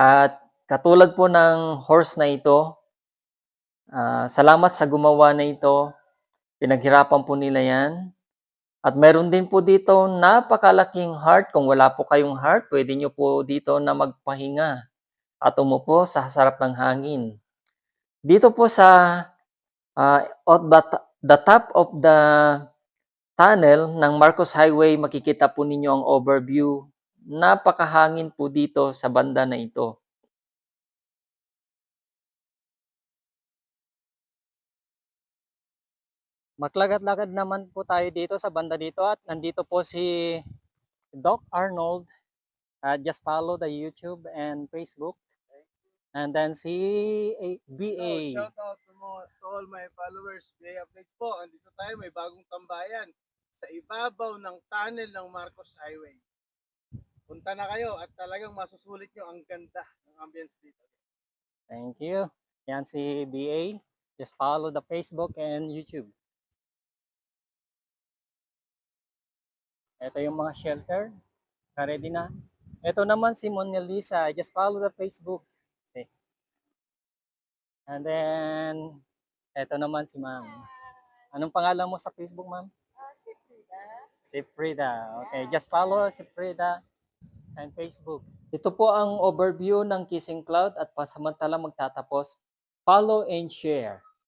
At katulad po ng horse na ito, salamat sa gumawa na ito. Pinaghirapan po nila 'yan. At meron din po dito napakalaking heart. Kung wala po kayong heart, puwede niyo po dito na magpahinga at umupo sa sarap ng hangin. Dito po sa, at the top of the tunnel ng Marcos Highway, makikita po ninyo ang overview. Napakahangin po dito sa banda na ito. Maglakad-lakad naman po tayo dito sa banda dito at nandito po si Doc Arnold. Just follow the YouTube and Facebook. And then si BA. Hello, shout out to all my followers. BA Updates po. Andito tayo, may bagong tambayan sa ibabaw ng tunnel ng Marcos Highway. Punta na kayo at talagang masusulit nyo ang ganda ng ambience dito. Thank you. Yan si BA. Just follow the Facebook and YouTube. Ito yung mga shelter. Ready na. Ito naman si Mona Lisa. Just follow the Facebook. Okay. And then, ito naman si ma'am. Anong pangalan mo sa Facebook, ma'am? Si Frida. Si Frida. Okay, just follow si Frida and Facebook. Ito po ang overview ng Kissing Cloud at pasamantala magtatapos. Follow and share.